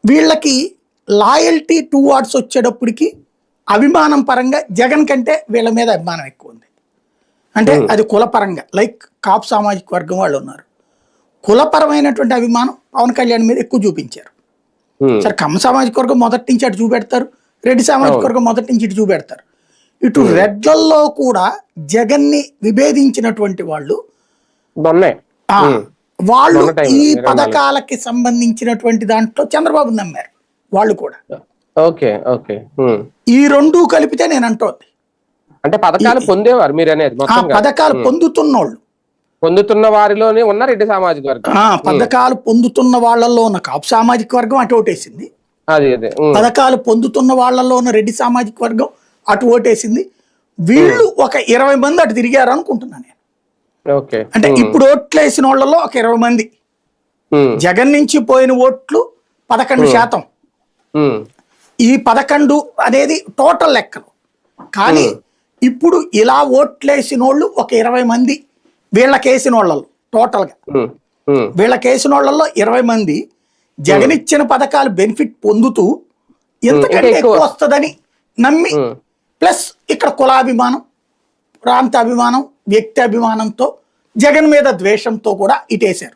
వీళ్ళకి loyalty towards వచ్చేటప్పటికి అభిమానం పరంగా జగన్ కంటే వీళ్ళ మీద అభిమానం ఎక్కువ ఉంది. అంటే అది కులపరంగా, లైక్ కాపు సామాజిక వర్గం వాళ్ళు ఉన్నారు, కులపరమైనటువంటి అభిమానం పవన్ కళ్యాణ్ మీద ఎక్కువ చూపించారు. సరే కమ్మ సామాజిక వర్గం మొదటి నుంచి అటు చూపెడతారు, రెడ్డి సామాజిక వర్గం మొదటి నుంచి ఇటు చూపెడతారు. ఇటు రెడ్లలో కూడా జగన్ ని విభేదించినటువంటి వాళ్ళు వాళ్ళు ఈ పథకాలకి సంబంధించినటువంటి దాంట్లో చంద్రబాబు నమ్మారు వాళ్ళు కూడా. ఈ రెండు కలిపితే నేను అంటోంది అంటే పథకాలు పొందేవారు మీరు అనేది, పథకాలు పొందుతున్న వారిలోనే ఉన్న రెడ్డి సామాజిక వర్గం, పథకాలు పొందుతున్న వాళ్ళల్లో ఉన్న కాపు సామాజిక వర్గం అటు ఓటేసింది, పథకాలు పొందుతున్న వాళ్ళల్లో ఉన్న రెడ్డి సామాజిక వర్గం అటు ఓటేసింది. వీళ్ళు ఒక 20 మంది అటు తిరిగారు అనుకుంటున్నాను నేను. అంటే ఇప్పుడు ఓట్లు వేసిన వాళ్ళలో ఒక 20 మంది, జగన్ నుంచి పోయిన ఓట్లు 11%. ఈ 11 అనేది టోటల్ లెక్కలు. కానీ ఇప్పుడు ఇలా ఓట్లేసిన వాళ్ళు ఒక 20 మంది వీళ్ళకేసిన వాళ్ళలో టోటల్గా, వీళ్ళకేసిన వాళ్ళలో 20 మంది జగన్ ఇచ్చిన పథకాలు బెనిఫిట్ పొందుతూ ఎంతకంటే ఎక్కువ వస్తుందని నమ్మి, ప్లస్ ఇక్కడ కులాభిమానం, ప్రాంత అభిమానం, వ్యక్తి అభిమానంతో, జగన్ మీద ద్వేషంతో కూడా ఇటేశారు.